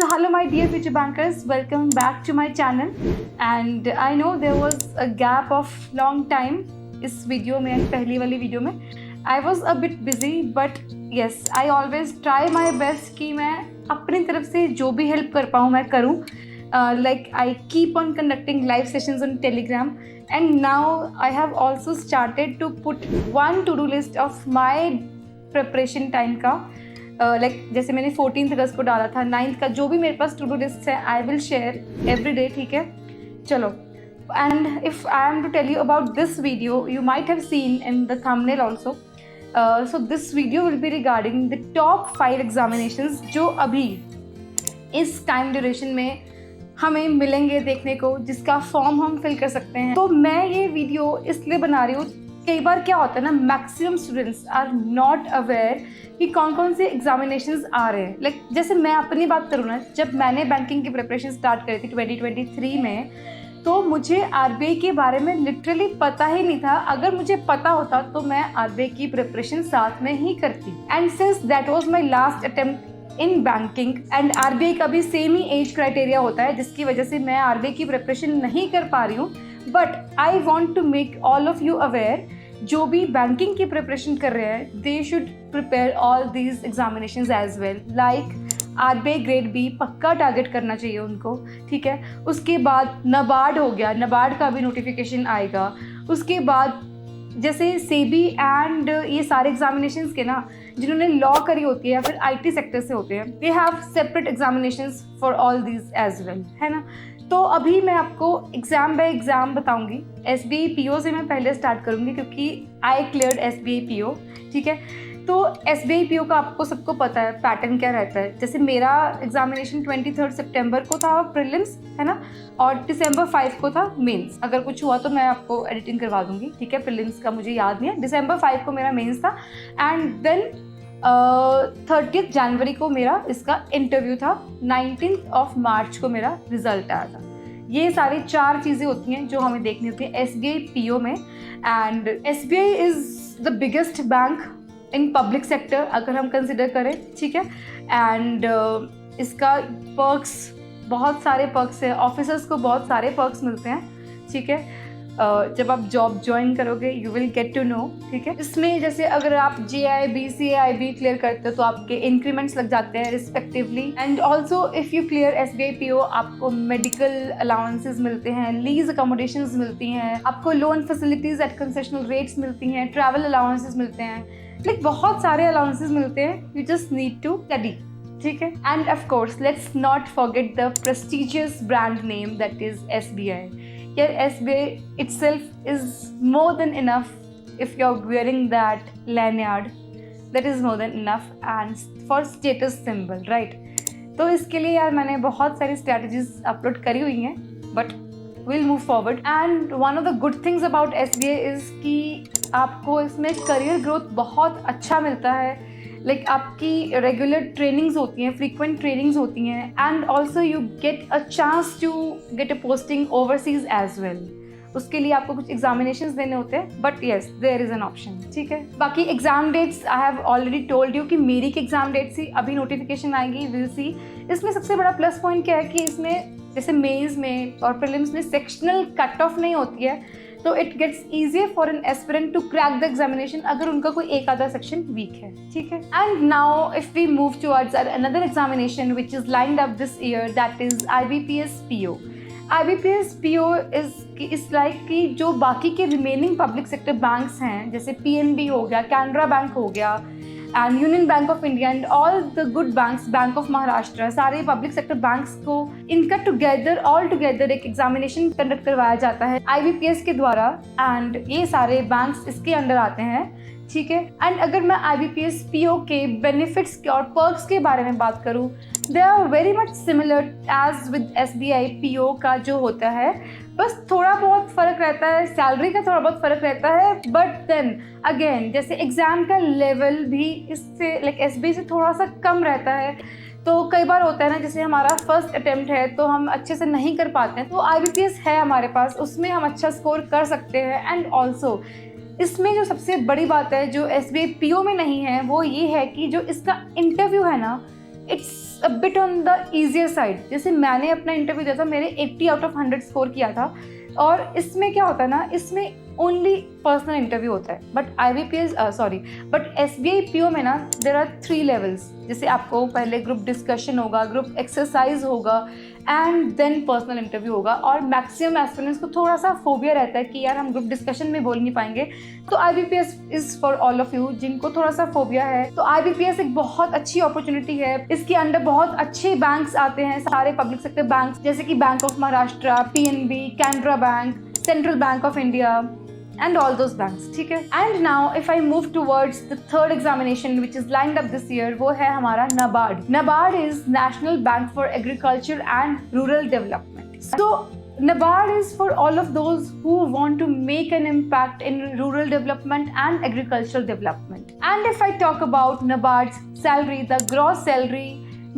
So hello my dear future bankers, welcome back to my channel and I know there was a gap of long time इस video में, पहली वाली video में I was a bit busy but yes I always try my best कि मैं अपनी तरफ से जो भी हेल्प कर पाऊँ मैं करूँ. Like I keep on conducting live sessions on Telegram and now I have also started to put one to-do list of my preparation time का. जैसे मैंने 14th अगस्त को डाला था, 9th का जो भी मेरे पास टू डू लिस्ट है I will share every day. ठीक है, चलो. And if I am to tell you about this video, you might have seen in the thumbnail also. So this video will be regarding the top 5 examinations जो अभी इस time duration में हमें मिलेंगे देखने को, जिसका फॉर्म हम फिल कर सकते हैं. तो मैं ये वीडियो इसलिए बना रही हूँ, कई बार क्या होता है ना, maximum students are not aware कि कौन कौन से एग्जामिनेशंस आ रहे हैं. जैसे मैं अपनी बात करूँ ना, जब मैंने बैंकिंग की प्रिपरेशन स्टार्ट करी थी 2023 में, तो मुझे आरबीआई के बारे में लिटरली पता ही नहीं था. अगर मुझे पता होता तो मैं आरबीआई की प्रिपरेशन साथ में ही करती. And since that was my last attempt in banking and RBI का भी सेम ही एज क्राइटेरिया होता है, जिसकी वजह से मैं आरबीआई की प्रिपरेशन नहीं कर पा रही हूँ. But I want to make all of you aware, जो भी बैंकिंग की प्रिपरेशन कर रहे हैं they should prepare all these examinations as well. Like RBI grade B पक्का टारगेट करना चाहिए उनको. ठीक है, उसके बाद नाबार्ड हो गया, नाबार्ड का भी नोटिफिकेशन आएगा. उसके बाद जैसे सेबी एंड ये सारे एग्जामिनेशंस के ना, जिन्होंने लॉ करी होती है या फिर आईटी सेक्टर से होते हैं, they have separate examinations for all these as well, है ना. तो अभी मैं आपको एग्ज़ाम बाय एग्ज़ाम बताऊंगी. एसबीआई पीओ से मैं पहले स्टार्ट करूंगी क्योंकि आई क्लियर्ड एसबीआई पीओ. ठीक है, तो एसबीआई पीओ का आपको सबको पता है पैटर्न क्या रहता है. जैसे मेरा एग्जामिनेशन 23 सितंबर को था प्रीलिम्स, है ना, और December 5 को था मेंस. अगर कुछ हुआ तो मैं आपको एडिटिंग करवा दूंगी. ठीक है, प्रीलिम्स का मुझे याद नहीं है. December 5 को मेरा मेंस था एंड देन 30 जनवरी को मेरा इसका इंटरव्यू था. 19 मार्च को मेरा रिजल्ट आया था. ये सारी 4 चीज़ें होती हैं जो हमें देखनी होती है एसबीआई पीओ में. And SBI is the biggest bank in public sector अगर हम कंसिडर करें. ठीक है, एंड इसका पर्क्स, बहुत सारे पर्क्स हैं. ऑफिसर्स को बहुत सारे पर्क्स मिलते हैं. ठीक है, जब आप जॉब ज्वाइन करोगे you will get to know. ठीक है, इसमें जैसे अगर आप JIB CAIB क्लियर करते हो तो आपके इंक्रीमेंट्स लग जाते हैं respectively. And also if you clear SBI PO आपको मेडिकल अलाउंसेस मिलते हैं, लीज अकोमोडेशंस मिलती हैं, आपको loan facilities at concessional rates मिलती हैं, ट्रैवल अलाउंसेस मिलते हैं. बहुत सारे अलाउंसेस मिलते हैं. You just need to study. ठीक है, and of course let's not forget the prestigious brand name that is SBI. Here SBI itself is more than enough. If you're wearing that lanyard, that is more than enough and for status symbol, right? तो इसके लिए यार मैंने बहुत सारी strategies upload करी हुई हैं, but we'll move forward. And one of the good things about SBI is कि आपको इसमें करियर ग्रोथ बहुत अच्छा मिलता है. आपकी रेगुलर ट्रेनिंग्स होती हैं, फ्रीक्वेंट ट्रेनिंग्स होती हैं, and also you get a chance to get a posting overseas as well. उसके लिए आपको कुछ एग्जामिनेशंस देने होते हैं, but yes there is an option. ठीक है, बाकी exam dates I have already told you कि मेरी की एग्जाम डेट्स ही अभी नोटिफिकेशन आएगी, विल सी. इसमें सबसे बड़ा प्लस पॉइंट क्या है कि इसमें जैसे मेंस में और प्रीलिम्स में सेक्शनल कट ऑफ नहीं होती है, तो it gets easier for an aspirant to crack the examination अगर उनका कोई एक आधा सेक्शन वीक है. ठीक है, and now if we move towards another examination which is lined up this year, that is IBPS PO. IBPS PO is like कि जो बाकी के रिमेनिंग पब्लिक सेक्टर बैंक्स हैं, जैसे PNB हो गया, कैनरा बैंक हो गया, and union bank of India and all the good banks, bank of Maharashtra, सारे पब्लिक सेक्टर बैंक्स को इनका ऑल टुगेदर एक एग्जामिनेशन कंडक्ट करवाया जाता है IBPS के द्वारा. एंड ये सारे बैंक्स इसके अंडर आते हैं. ठीक है, एंड अगर मैं IBPS PO के बेनिफिट्स के और पर्क्स के बारे में बात करूँ, they are very much similar as with SBI PO का जो होता है. बस थोड़ा बहुत फ़र्क रहता है, सैलरी का थोड़ा बहुत फ़र्क रहता है. बट देन अगेन जैसे एग्ज़ाम का लेवल भी इससे SBI से थोड़ा सा कम रहता है. तो कई बार होता है ना, जैसे हमारा फर्स्ट अटेम्प्ट है तो हम अच्छे से नहीं कर पाते हैं, तो IBPS है हमारे पास, उसमें हम अच्छा स्कोर कर सकते हैं. एंड ऑल्सो इसमें जो सबसे बड़ी बात है जो SBI PO में नहीं है, वो ये है कि जो इसका इंटरव्यू है ना, it's a bit on the easier side. जैसे मैंने अपना इंटरव्यू दिया था, मेरे 80 आउट ऑफ 100 स्कोर किया था, और इसमें क्या होता है ना, इसमें ओनली पर्सनल इंटरव्यू होता है। बट SBI PO में ना देर आर 3 लेवल्स। जैसे आपको पहले ग्रुप डिस्कशन होगा, ग्रुप एक्सरसाइज होगा, एंड देन पर्सनल इंटरव्यू होगा। और मैक्सिमम एस्पिरेंट्स को थोड़ा सा फोबिया रहता है कि यार हम ग्रुप डिस्कशन में बोल नहीं पाएंगे। तो IBPS is for all of you जिनको थोड़ा सा फोबिया है। तो IBPS एक बहुत अच्छी अपॉर्चुनिटी है। इसके अंडर बहुत अच्छे बैंक्स आते हैं, सारे पब्लिक सेक्टर बैंक्स, जैसे कि bank of Maharashtra, PNB, Canara bank, central bank of India, and all those banks, ठीक है। And now if I move towards the third examination which is lined up this year, वो है हमारा NABARD। NABARD is National Bank for Agriculture and Rural Development। So NABARD is for all of those who want to make an impact in rural development and agricultural development. And if I talk about NABARD's salary, the gross salary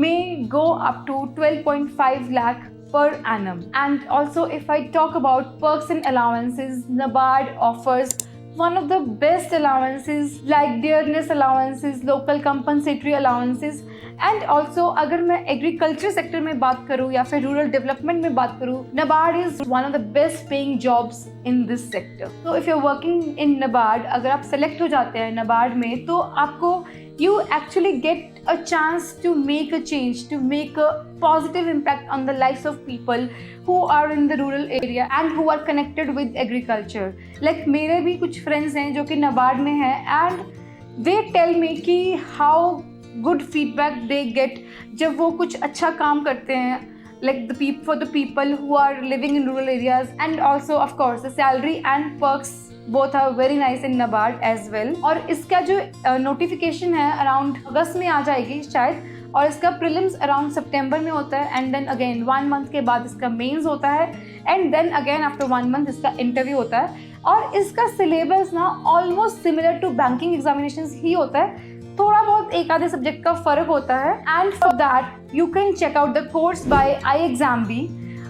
may go up to 12.5 lakh per annum. And also if I talk about perks and allowances, NABARD offers one of the best allowances like dearness allowances, local compensatory allowances, and also अगर मैं agriculture sector में बात करूँ या फिर rural development में बात करूँ, NABARD is one of the best paying jobs in this sector. So if you're working in NABARD, अगर आप सेलेक्ट हो जाते हैं NABARD में, तो आपको you actually get a chance to make a change, to make a positive impact on the lives of people who are in the rural area and who are connected with agriculture. Like मेरे भी कुछ friends हैं जो कि NABARD में हैं, and they tell me कि how good feedback they get जब वो कुछ अच्छा काम करते हैं, like for the people who are living in rural areas. And also of course the salary and perks both are very nice in NABARD as well. और इसका जो नोटिफिकेशन है अराउंड अगस्त में आ जाएगी शायद, और इसका प्रीलिम्स अराउंड सितंबर में होता है, एंड देन अगेन 1 मंथ के बाद इसका मेंस होता है, and then again after 1 month इसका इंटरव्यू होता है। और इसका सिलेबस ना almost similar to banking examinations ही होता है, थोड़ा बहुत एक आधे सब्जेक्ट का फर्क होता है। And for that you can check out the course by iExamB।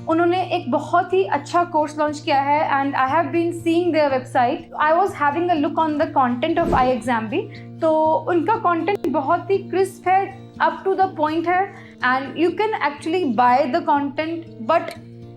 उन्होंने एक बहुत ही अच्छा कोर्स लॉन्च किया है, and I have been seeing their website. I was having a look on the content of iExamB। तो उनका कंटेंट बहुत ही क्रिस्प है, अप टू द पॉइंट है, and you can actually buy the content. But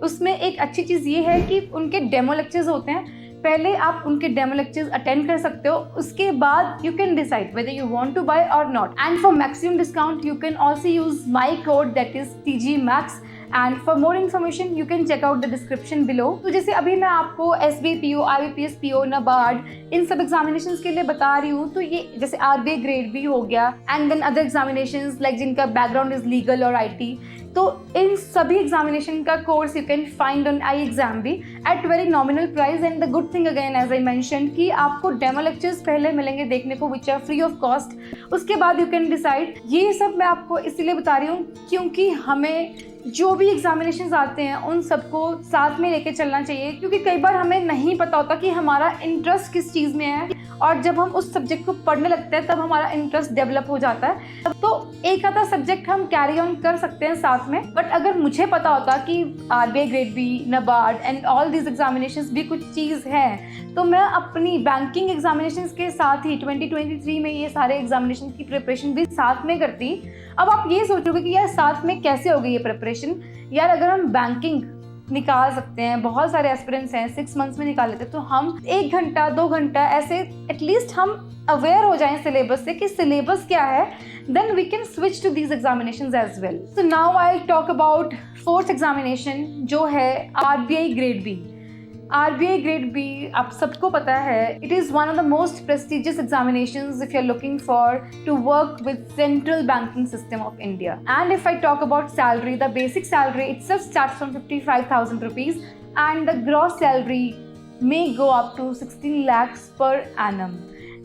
उसमें एक अच्छी चीज़ ये है कि उनके डेमो लेक्चर्स होते हैं, पहले आप उनके डेमो लेक्चर्स अटेंड कर सकते हो, उसके बाद you can decide whether you want to buy और not. And for maximum discount you can also use my code that is TGMAX। And for more information you can check out the description below. तो जैसे अभी मैं आपको SBI PO, IBPS PO, NABARD इन सब examinations के लिए बता रही हूँ, तो ये जैसे RBI ग्रेड B हो गया, and then other examinations like जिनका बैकग्राउंड इज लीगल और IT, तो इन सभी एग्जामिनेशन का course you can find on iExamB at very nominal price. And the good thing again as I mention कि आपको डेमो लेक्चर्स पहले मिलेंगे देखने को which are free of cost, उसके बाद यू कैन डिसाइड। ये सब मैं आपको इसीलिए बता रही हूँ क्योंकि हमें जो भी एग्जामिनेशंस आते हैं उन सबको साथ में लेके चलना चाहिए, क्योंकि कई बार हमें नहीं पता होता कि हमारा इंटरेस्ट किस चीज़ में है, और जब हम उस सब्जेक्ट को पढ़ने लगते हैं तब हमारा इंटरेस्ट डेवलप हो जाता है। तो एक आधा सब्जेक्ट हम कैरी ऑन कर सकते हैं साथ में। बट अगर मुझे पता होता कि RBI grade B, NABARD and all these examinations भी कुछ चीज़ है, तो मैं अपनी बैंकिंग एग्जामिनेशंस के साथ ही 2023 में ये सारे एग्जामिनेशन की प्रिपरेशन भी साथ में करती। अब आप ये सोचोगे कि यार साथ में कैसे होगी ये प्रिपरेशन। यार अगर हम बैंकिंग निकाल सकते हैं, बहुत सारे एस्पिरेंट्स हैं 6 मंथ्स में निकाल लेते हैं, तो हम 1 घंटा 2 घंटा ऐसे एटलीस्ट हम अवेयर हो जाएं सिलेबस से कि सिलेबस क्या है, then we can switch to these examinations as well. So now I'll talk about 4th examination जो है RBI grade B। RBI grade B आप सबको पता है, it is one of the most prestigious examinations if you're looking for to work with central banking system of India. And if I talk about salary, the basic salary itself starts from 55,000 rupees and the gross salary may go up to 16 lakhs per annum.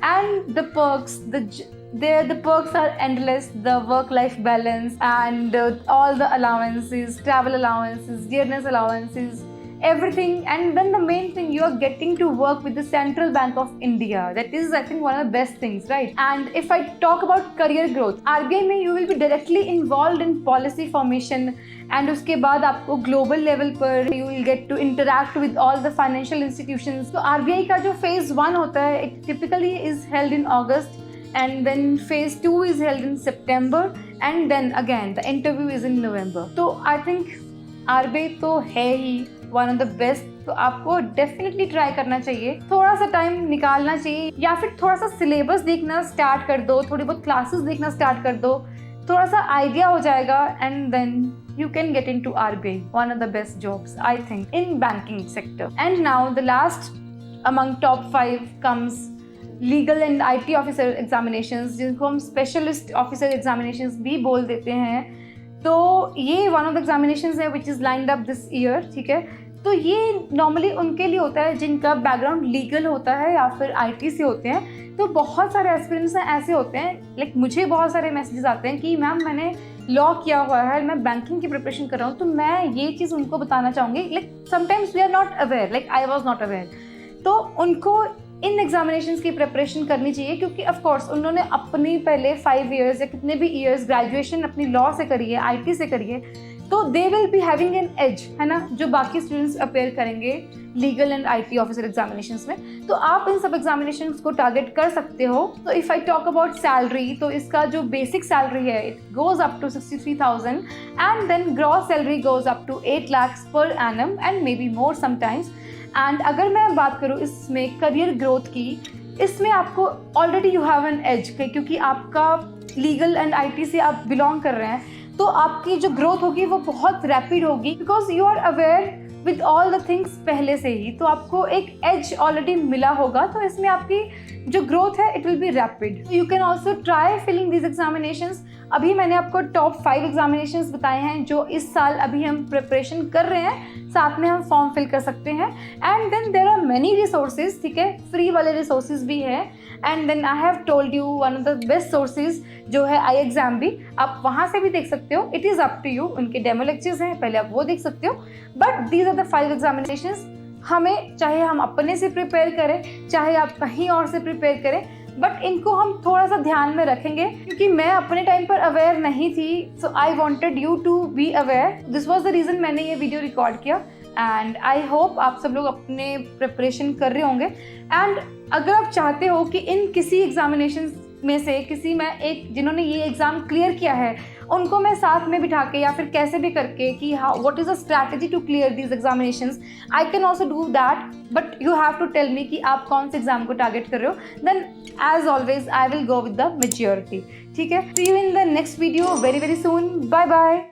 And the perks, the perks are endless, the work-life balance and all the allowances, travel allowances, dearness allowances, everything. And then the main thing, you are getting to work with the Central Bank of India. That is, I think, one of the best things, right? And if I talk about career growth, RBI में you will be directly involved in policy formation, and उसके बाद आपको global level पर you will get to interact with all the financial institutions. तो RBI का जो phase 1 होता है, it typically is held in August, and then phase 2 is held in September, and then again the interview is in November. तो I think RBI तो है ही one of the best. तो आपको डेफिनेटली ट्राई करना चाहिए, थोड़ा सा टाइम निकालना चाहिए, या फिर थोड़ा सा सिलेबस देखना स्टार्ट कर दो, थोड़ी बहुत क्लासेस देखना स्टार्ट कर दो, थोड़ा सा आइडिया हो जाएगा, and then you can get into RBI, one of the best jobs I think in banking sector. And now the last among top 5 comes legal and IT officer examinations, जिनको हम specialist officer examinations भी बोल देते हैं. तो ये one of the examinations है which is lined up this year. ठीक है, तो ये नॉर्मली उनके लिए होता है जिनका बैकग्राउंड लीगल होता है या फिर IT से होते हैं. तो बहुत सारे एस्पिरेंट्स ऐसे होते हैं, लाइक मुझे बहुत सारे मैसेजेस आते हैं कि मैम मैंने लॉ किया हुआ है, मैं बैंकिंग की प्रिपरेशन कर रहा हूँ, तो मैं ये चीज़ उनको बताना चाहूँगी. Like sometimes we are not aware, like I was not aware. तो उनको इन एग्जामिनेशंस की प्रिपरेशन करनी चाहिए, क्योंकि ऑफ कोर्स उन्होंने अपनी पहले 5 ईयर्स या कितने भी ईयर्स ग्रेजुएशन अपनी लॉ से करी है, IT से करी है, तो they will be having an edge, है ना, जो बाकी स्टूडेंट्स अपेयर करेंगे legal and IT officer examinations में. तो आप इन सब एग्जामिनेशंस को टारगेट कर सकते हो. तो if I talk about salary, तो इसका जो बेसिक सैलरी है it goes up to 63,000 and then gross salary goes up to 8 lakhs per annum and maybe more sometimes. एंड अगर मैं बात करूँ इसमें करियर ग्रोथ की, इसमें आपको already you have an edge, क्योंकि आपका लीगल एंड IT से आप बिलोंग कर रहे हैं, तो आपकी जो ग्रोथ होगी वो बहुत रैपिड होगी, because you are aware with all the things पहले से ही. तो आपको एक एज ऑलरेडी मिला होगा, तो इसमें आपकी जो ग्रोथ है it will be rapid. You can also try filling these examinations. अभी मैंने आपको टॉप 5 एग्जामिनेशंस बताए हैं जो इस साल अभी हम प्रिपरेशन कर रहे हैं, साथ में हम फॉर्म फिल कर सकते हैं. And then there are many resources, ठीक है, फ्री वाले रिसोर्सेज भी हैं. And then I have told you one of the best sources जो है iExamBee, आप वहाँ से भी देख सकते हो. It is up to you, उनके डेमो लेक्चर्स हैं, पहले आप वो देख सकते हो. But these are the 5 examinations. हमें चाहे हम अपने से प्रिपेयर करें, चाहे आप कहीं और से प्रिपेयर करें, बट इनको हम थोड़ा सा ध्यान में रखेंगे, क्योंकि मैं अपने टाइम पर अवेयर नहीं थी. So I wanted you to be aware. This was the reason मैंने ये वीडियो रिकॉर्ड किया. एंड आई होप आप सब लोग अपने प्रिपरेशन कर रहे होंगे. एंड अगर आप चाहते हो कि इन किसी एग्जामिनेशन में से किसी में एक जिन्होंने ये एग्ज़ाम क्लियर किया है उनको मैं साथ में बिठा के या फिर कैसे भी करके कि how what is a strategy to clear these examinations, I can also do that. But you have to tell me कि आप कौन से एग्जाम को टारगेट कर रहे हो. Then as always I will go with the maturity. ठीक है, see you in the next video very very soon. Bye bye.